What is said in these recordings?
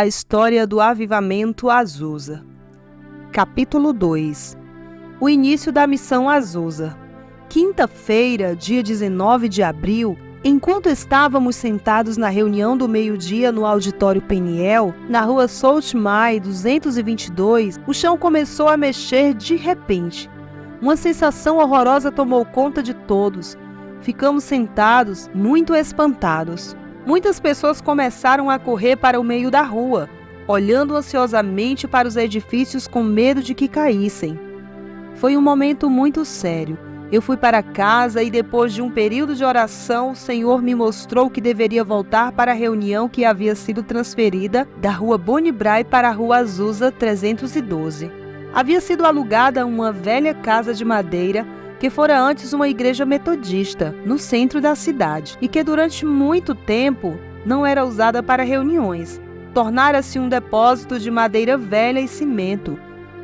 A história do avivamento Azusa. Capítulo 2. O início da missão Azusa. Quinta-feira, dia 19 de abril, enquanto estávamos sentados na reunião do meio-dia no auditório Peniel, na rua South May 222, o chão começou a mexer de repente. Uma sensação horrorosa tomou conta de todos. Ficamos sentados, muito espantados. Muitas pessoas começaram a correr para o meio da rua, olhando ansiosamente para os edifícios com medo de que caíssem. Foi um momento muito sério. Eu fui para casa e depois de um período de oração, o Senhor me mostrou que deveria voltar para a reunião que havia sido transferida da rua Bonnie Brae para a rua Azusa 312. Havia sido alugada uma velha casa de madeira que fora antes uma igreja metodista, no centro da cidade, e que durante muito tempo não era usada para reuniões. Tornara-se um depósito de madeira velha e cimento.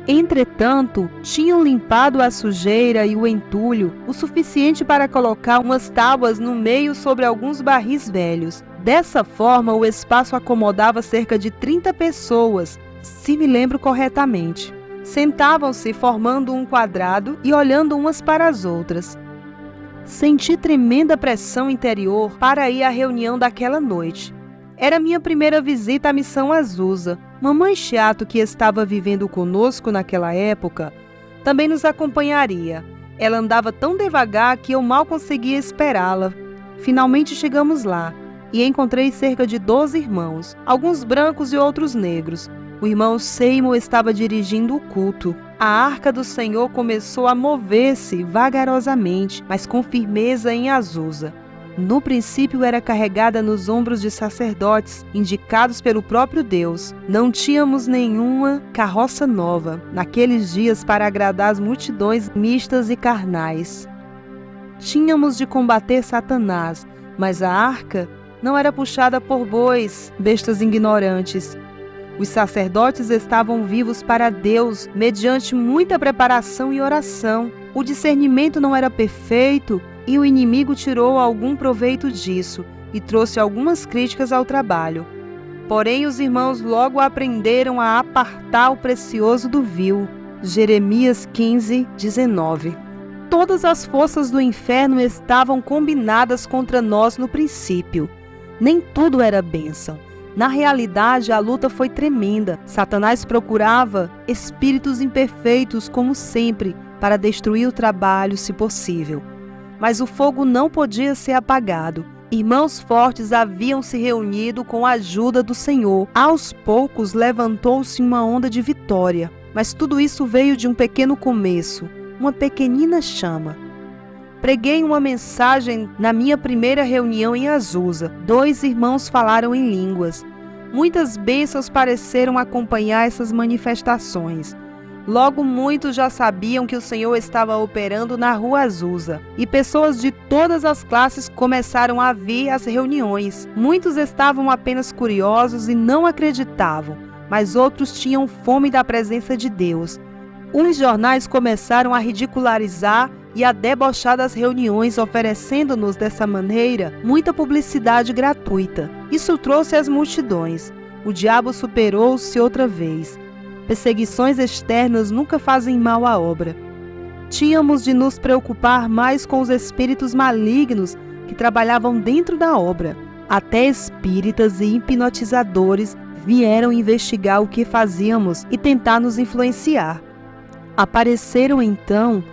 Entretanto, tinham limpado a sujeira e o entulho o suficiente para colocar umas tábuas no meio sobre alguns barris velhos. Dessa forma, o espaço acomodava cerca de 30 pessoas, se me lembro corretamente. Sentavam-se formando um quadrado e olhando umas para as outras. Senti tremenda pressão interior para ir à reunião daquela noite. Era minha primeira visita à missão Azusa. Mamãe Chato, que estava vivendo conosco naquela época, também nos acompanharia. Ela andava tão devagar que eu mal conseguia esperá-la. Finalmente chegamos lá e encontrei cerca de 12 irmãos, alguns brancos e outros negros. O irmão Seymour estava dirigindo o culto. A arca do Senhor começou a mover-se vagarosamente, mas com firmeza em Azusa. No princípio era carregada nos ombros de sacerdotes, indicados pelo próprio Deus. Não tínhamos nenhuma carroça nova naqueles dias para agradar as multidões mistas e carnais. Tínhamos de combater Satanás, mas a arca não era puxada por bois, bestas ignorantes. Os sacerdotes estavam vivos para Deus mediante muita preparação e oração. O discernimento não era perfeito e o inimigo tirou algum proveito disso e trouxe algumas críticas ao trabalho. Porém, os irmãos logo aprenderam a apartar o precioso do vil. Jeremias 15, 19. Todas as forças do inferno estavam combinadas contra nós no princípio. Nem tudo era bênção. Na realidade, a luta foi tremenda. Satanás procurava espíritos imperfeitos, como sempre, para destruir o trabalho, se possível. Mas o fogo não podia ser apagado. Irmãos fortes haviam se reunido com a ajuda do Senhor. Aos poucos, levantou-se uma onda de vitória. Mas tudo isso veio de um pequeno começo, uma pequenina chama. Preguei uma mensagem na minha primeira reunião em Azusa. 2 irmãos falaram em línguas. Muitas bênçãos pareceram acompanhar essas manifestações. Logo muitos já sabiam que o Senhor estava operando na rua Azusa, e pessoas de todas as classes começaram a vir às reuniões. Muitos estavam apenas curiosos e não acreditavam, mas outros tinham fome da presença de Deus. Os jornais começaram a ridicularizar e a debochar das reuniões, oferecendo-nos dessa maneira muita publicidade gratuita. Isso trouxe as multidões. O diabo superou-se outra vez. Perseguições externas nunca fazem mal à obra. Tínhamos de nos preocupar mais com os espíritos malignos que trabalhavam dentro da obra. Até espíritas e hipnotizadores vieram investigar o que fazíamos e tentar nos influenciar. Apareceram então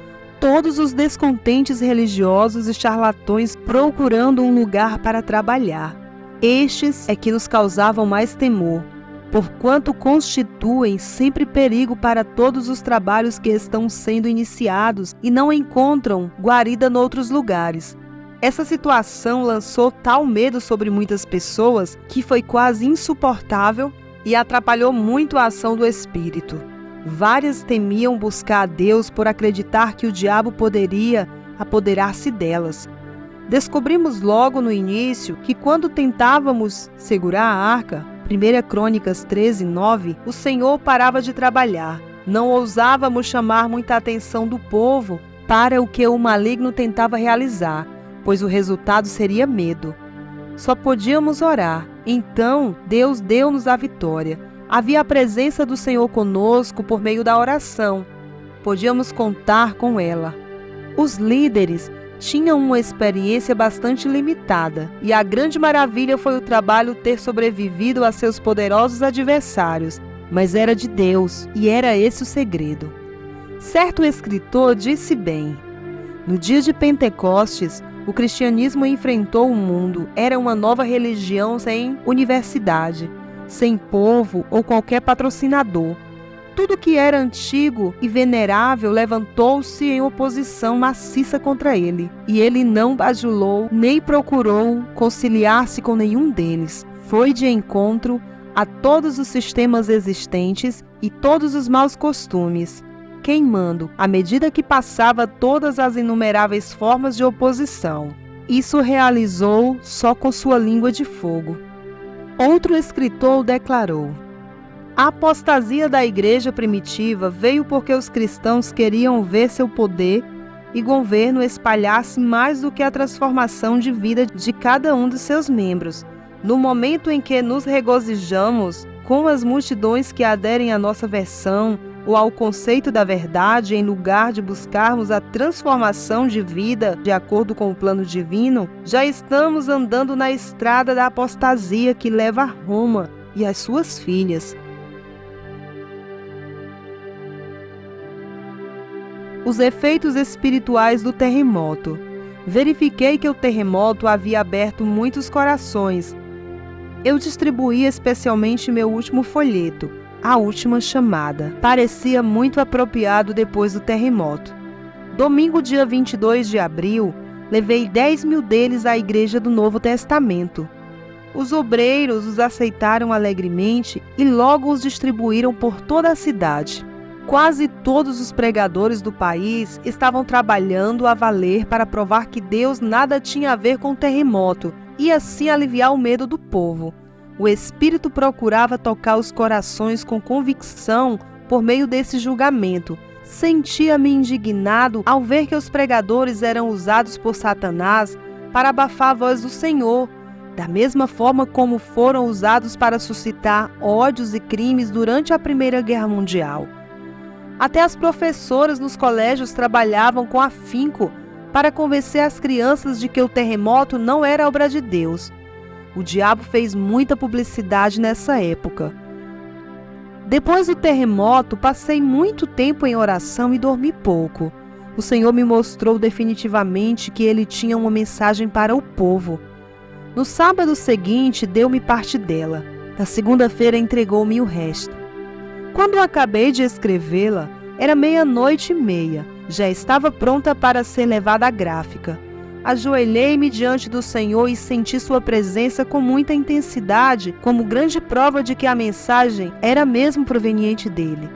todos os descontentes religiosos e charlatões procurando um lugar para trabalhar. Estes é que nos causavam mais temor, porquanto constituem sempre perigo para todos os trabalhos que estão sendo iniciados e não encontram guarida noutros lugares. Essa situação lançou tal medo sobre muitas pessoas que foi quase insuportável e atrapalhou muito a ação do Espírito. Várias temiam buscar a Deus por acreditar que o diabo poderia apoderar-se delas. Descobrimos logo no início que quando tentávamos segurar a arca, 1 Crônicas 13, 9, o Senhor parava de trabalhar. Não ousávamos chamar muita atenção do povo para o que o maligno tentava realizar, pois o resultado seria medo. Só podíamos orar. Então, Deus deu-nos a vitória. Havia a presença do Senhor conosco por meio da oração. Podíamos contar com ela. Os líderes tinham uma experiência bastante limitada, e a grande maravilha foi o trabalho ter sobrevivido a seus poderosos adversários, mas era de Deus, e era esse o segredo. Certo escritor disse bem: no dia de Pentecostes, o cristianismo enfrentou o mundo. Era uma nova religião sem universidade, sem povo ou qualquer patrocinador. Tudo que era antigo e venerável levantou-se em oposição maciça contra ele, e ele não bajulou nem procurou conciliar-se com nenhum deles. Foi de encontro a todos os sistemas existentes e todos os maus costumes, queimando, à medida que passava, todas as inumeráveis formas de oposição. Isso realizou só com sua língua de fogo. Outro escritor declarou: a apostasia da igreja primitiva veio porque os cristãos queriam ver seu poder e governo espalhar-se mais do que a transformação de vida de cada um de seus membros. No momento em que nos regozijamos com as multidões que aderem à nossa versão ou ao conceito da verdade, em lugar de buscarmos a transformação de vida de acordo com o plano divino, já estamos andando na estrada da apostasia que leva a Roma e as suas filhas. Os efeitos espirituais do terremoto. Verifiquei que o terremoto havia aberto muitos corações. Eu distribuí especialmente meu último folheto, A Última Chamada. Parecia muito apropriado depois do terremoto. Domingo, dia 22 de abril, levei 10.000 deles à Igreja do Novo Testamento. Os obreiros os aceitaram alegremente e logo os distribuíram por toda a cidade. Quase todos os pregadores do país estavam trabalhando a valer para provar que Deus nada tinha a ver com o terremoto e assim aliviar o medo do povo. O Espírito procurava tocar os corações com convicção por meio desse julgamento. Sentia-me indignado ao ver que os pregadores eram usados por Satanás para abafar a voz do Senhor, da mesma forma como foram usados para suscitar ódios e crimes durante a Primeira Guerra Mundial. Até as professoras nos colégios trabalhavam com afinco para convencer as crianças de que o terremoto não era obra de Deus. O diabo fez muita publicidade nessa época. Depois do terremoto, passei muito tempo em oração e dormi pouco. O Senhor me mostrou definitivamente que Ele tinha uma mensagem para o povo. No sábado seguinte, deu-me parte dela. Na segunda-feira, entregou-me o resto. Quando acabei de escrevê-la, era 00:30. Já estava pronta para ser levada à gráfica. Ajoelhei-me diante do Senhor e senti sua presença com muita intensidade, como grande prova de que a mensagem era mesmo proveniente dele.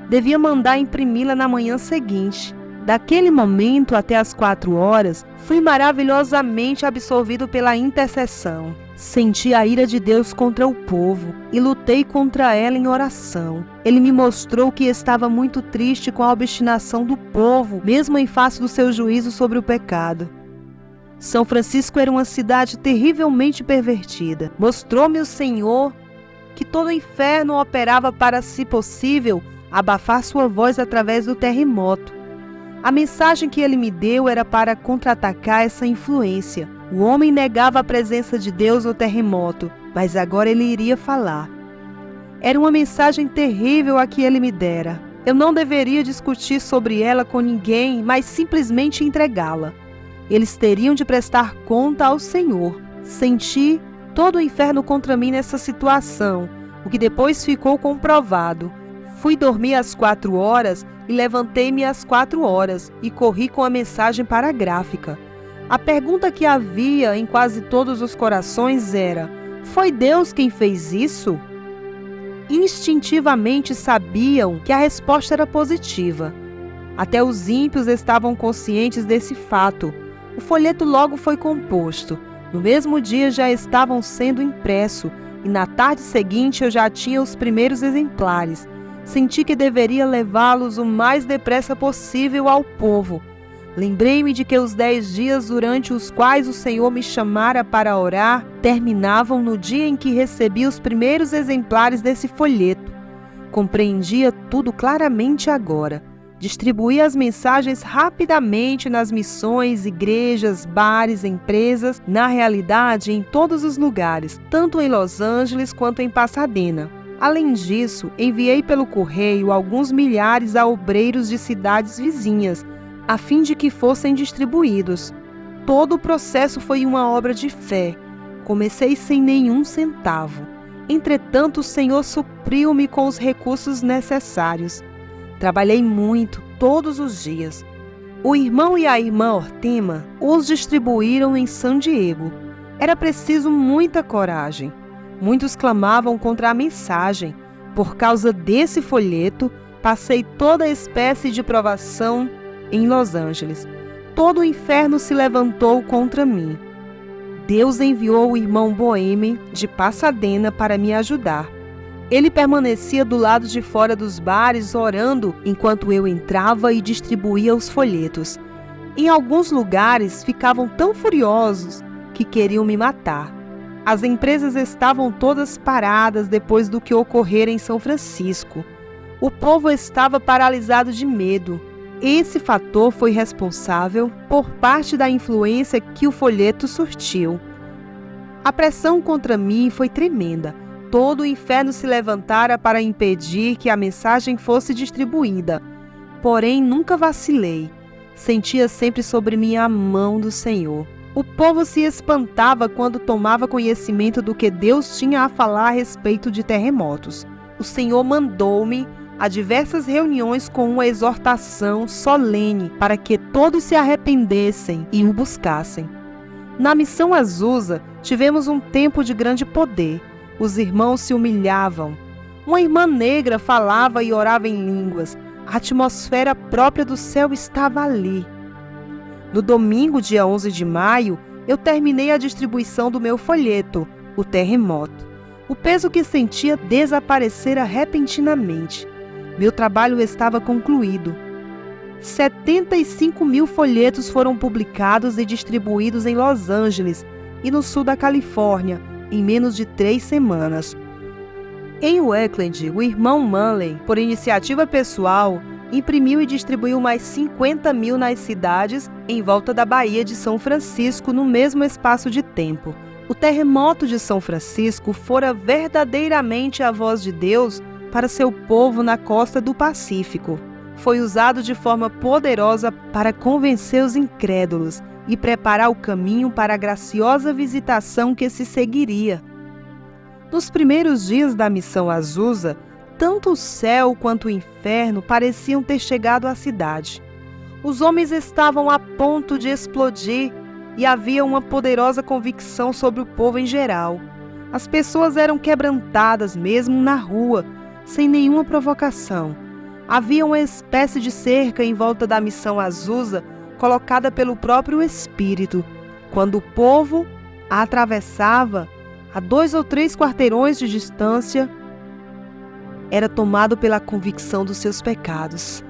Devia mandar imprimi-la na manhã seguinte. Daquele momento até às 4 horas, fui maravilhosamente absorvido pela intercessão. Senti a ira de Deus contra o povo e lutei contra ela em oração. Ele me mostrou que estava muito triste com a obstinação do povo, mesmo em face do seu juízo sobre o pecado. São Francisco era uma cidade terrivelmente pervertida. Mostrou-me o Senhor que todo o inferno operava para, se possível, abafar sua voz através do terremoto. A mensagem que ele me deu era para contra-atacar essa influência. O homem negava a presença de Deus no terremoto, mas agora ele iria falar. Era uma mensagem terrível a que ele me dera. Eu não deveria discutir sobre ela com ninguém, mas simplesmente entregá-la. Eles teriam de prestar conta ao Senhor. Senti todo o inferno contra mim nessa situação, o que depois ficou comprovado. Fui dormir às 4 horas e levantei-me às 4 horas e corri com a mensagem para a gráfica. A pergunta que havia em quase todos os corações era: foi Deus quem fez isso? Instintivamente sabiam que a resposta era positiva. Até os ímpios estavam conscientes desse fato. O folheto logo foi composto. No mesmo dia já estavam sendo impressos e na tarde seguinte eu já tinha os primeiros exemplares. Senti que deveria levá-los o mais depressa possível ao povo. Lembrei-me de que os 10 dias durante os quais o Senhor me chamara para orar terminavam no dia em que recebi os primeiros exemplares desse folheto. Compreendia tudo claramente agora. Distribuí as mensagens rapidamente nas missões, igrejas, bares, empresas, na realidade em todos os lugares, tanto em Los Angeles quanto em Pasadena. Além disso, enviei pelo correio alguns milhares a obreiros de cidades vizinhas, a fim de que fossem distribuídos. Todo o processo foi uma obra de fé. Comecei sem nenhum centavo. Entretanto, o Senhor supriu-me com os recursos necessários. Trabalhei muito, todos os dias. O irmão e a irmã Ortema os distribuíram em San Diego. Era preciso muita coragem. Muitos clamavam contra a mensagem. Por causa desse folheto, passei toda espécie de provação em Los Angeles. Todo o inferno se levantou contra mim. Deus enviou o irmão Boheme de Pasadena para me ajudar. Ele permanecia do lado de fora dos bares orando enquanto eu entrava e distribuía os folhetos. Em alguns lugares ficavam tão furiosos que queriam me matar. As empresas estavam todas paradas depois do que ocorrera em São Francisco. O povo estava paralisado de medo. Esse fator foi responsável por parte da influência que o folheto surtiu. A pressão contra mim foi tremenda. Todo o inferno se levantara para impedir que a mensagem fosse distribuída. Porém, nunca vacilei. Sentia sempre sobre mim a mão do Senhor. O povo se espantava quando tomava conhecimento do que Deus tinha a falar a respeito de terremotos. O Senhor mandou-me a diversas reuniões com uma exortação solene para que todos se arrependessem e o buscassem. Na missão Azusa, tivemos um tempo de grande poder. Os irmãos se humilhavam. Uma irmã negra falava e orava em línguas. A atmosfera própria do céu estava ali. No domingo, dia 11 de maio, eu terminei a distribuição do meu folheto, O Terremoto. O peso que sentia desaparecera repentinamente. Meu trabalho estava concluído. 75.000 folhetos foram publicados e distribuídos em Los Angeles e no sul da Califórnia, em menos de 3 semanas. Em Oakland, o irmão Manley, por iniciativa pessoal, imprimiu e distribuiu mais 50.000 nas cidades em volta da Baía de São Francisco no mesmo espaço de tempo. O terremoto de São Francisco fora verdadeiramente a voz de Deus para seu povo na costa do Pacífico. Foi usado de forma poderosa para convencer os incrédulos e preparar o caminho para a graciosa visitação que se seguiria. Nos primeiros dias da missão Azusa, tanto o céu quanto o inferno pareciam ter chegado à cidade. Os homens estavam a ponto de explodir e havia uma poderosa convicção sobre o povo em geral. As pessoas eram quebrantadas mesmo na rua, sem nenhuma provocação. Havia uma espécie de cerca em volta da missão Azusa, colocada pelo próprio Espírito. Quando o povo a atravessava, a 2 ou 3 quarteirões de distância, era tomado pela convicção dos seus pecados.